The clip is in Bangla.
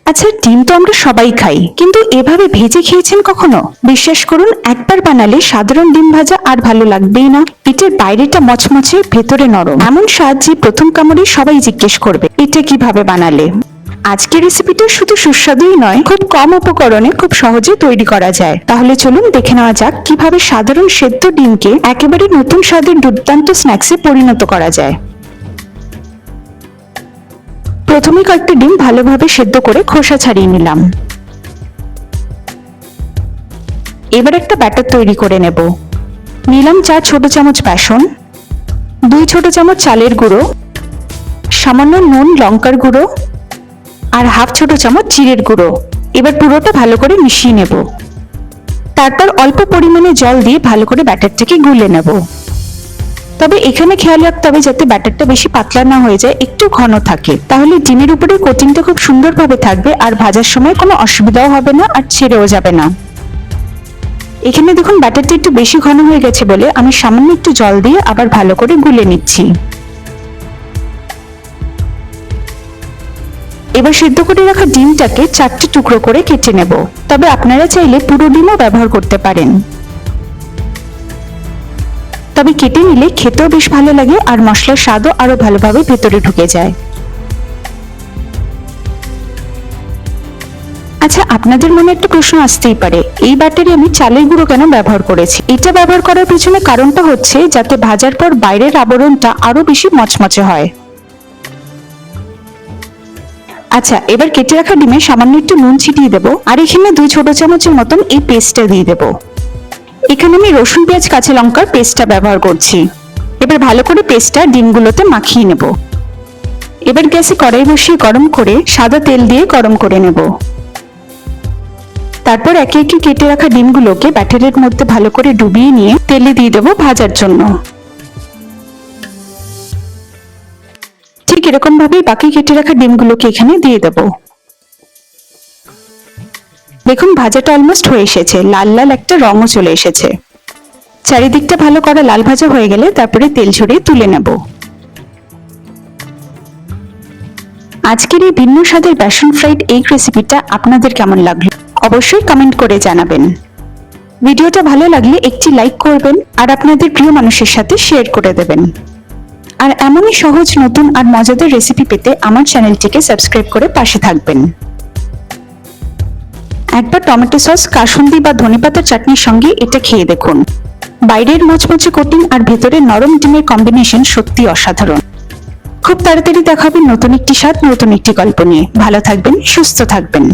আচ্ছা, ডিম তো আমরা সবাই খাই, কিন্তু এভাবে ভেজে খেয়েছেন কখনো? বিশ্বাস করুন, একবার বানালে সাধারণ ডিম ভাজা আর ভালো লাগবেই না। পিঠের বাইরেটা মচমচে, ভেতরে নরম, এমন স্বাদ যে প্রথম কামড়ে সবাই জিজ্ঞেস করবে এটা কিভাবে বানালে। আজকের রেসিপিটা শুধু সুস্বাদুই নয়, খুব কম উপকরণে খুব সহজে তৈরি করা যায়। তাহলে চলুন দেখে নেওয়া যাক কিভাবে সাধারণ সেদ্ধ ডিমকে একেবারে নতুন স্বাদের দুর্দান্ত স্ন্যাক্সে পরিণত করা যায়। প্রথমে কয়েকটা ডিম ভালোভাবে সেদ্ধ করে খোসা ছাড়িয়ে নিলাম। এবার একটা ব্যাটার তৈরি করে নেব। নিলাম 4 ছোট চামচ বেসন, 2 ছোট চামচ চালের গুঁড়ো, সামান্য নুন, লঙ্কার গুঁড়ো আর হাফ ছোট চামচ জিরের গুঁড়ো। এবার পুরোটা ভালো করে মিশিয়ে নেব। তারপর অল্প পরিমাণে জল দিয়ে ভালো করে ব্যাটারটাকে গুলে নেব। তবে এখানে খেয়াল রাখতে হবে যাতে ব্যাটারটা বেশি পাতলা না হয়ে যায়, একটু ঘন থাকে, তাহলে ডিমের উপরে কোটিংটা খুব সুন্দরভাবে থাকবে আর ভাজার সময় কোনো অসুবিধাও হবে না আর ছেড়েও যাবে না। এখানে দেখুন ব্যাটারটা একটু বেশি ঘন হয়ে গেছে বলে আমি সামান্য একটু জল দিয়ে আবার ভালো করে গুলে নিচ্ছি। এবার সিদ্ধ করে রাখা ডিমটাকে 4টে টুকরো করে কেটে নেব। তবে আপনারা চাইলে পুরো ডিমও ব্যবহার করতে পারেন, তবে কেটে নিলে খেতেও বেশ ভালো লাগে আর মশলার স্বাদও আরো ভালোভাবে ভেতরে ঢুকে যায়। আচ্ছা, আপনাদের মনে একটা প্রশ্ন আসতেই পারে, এই ব্যাটারে আমি চালের গুঁড়ো কেন ব্যবহার করেছি? এটা ব্যবহার করার পিছনে কারণটা হচ্ছে যাতে ভাজার পর বাইরের আবরণটা আরো বেশি মচমচে হয়। আচ্ছা, এবার কেটে রাখা ডিমে সামান্য একটু নুন ছিটিয়ে দেবো আর এখানে 2 ছোট চামচের মতন এই পেস্টটা দিয়ে দেবো। এখানে আমি রসুন, পেঁয়াজ, কাঁচা লঙ্কার পেস্টটা ব্যবহার করছি। এবার ভালো করে পেস্টটা ডিমগুলোতে মাখিয়ে নেব। এবার গ্যাসে কড়াই বসিয়ে গরম করে সাদা তেল দিয়ে গরম করে নেব। তারপর একে একে কেটে রাখা ডিমগুলোকে ব্যাটারের মধ্যে ভালো করে ডুবিয়ে নিয়ে তেলে দিয়ে দেবো ভাজার জন্য। ঠিক এরকম ভাবেই বাকি কেটে রাখা ডিমগুলোকে এখানে দিয়ে দেব। দেখুন ভাজাটা অলমোস্ট হয়ে এসেছে, লাল লাল একটা রঙও চলে এসেছে। চারিদিকটা ভালো করে লাল ভাজা হয়ে গেলে তারপরে তেল ঝরিয়ে তুলে নেব। আজকের এই ভিন্ন স্বাদের বেসন ফ্রাইড এগ রেসিপিটা আপনাদের কেমন লাগলো অবশ্যই কমেন্ট করে জানাবেন। ভিডিওটা ভালো লাগলে একটি লাইক করবেন আর আপনাদের প্রিয় মানুষের সাথে শেয়ার করে দেবেন। আর এমনই সহজ, নতুন আর মজাদার রেসিপি পেতে আমার চ্যানেলটিকে সাবস্ক্রাইব করে পাশে থাকবেন। একবার টমেটো সস, কাসুন্দি বা ধনেপাতার চাটনির সঙ্গে এটা খেয়ে দেখুন। বাইরের মচমচে কোটিং আর ভেতরের নরম ডিমের কম্বিনেশন সত্যি অসাধারণ। খুব তাড়াতাড়ি দেখা হবে নতুন একটি স্বাদ, নতুন একটি গল্প নিয়ে। ভালো থাকবেন, সুস্থ থাকবেন।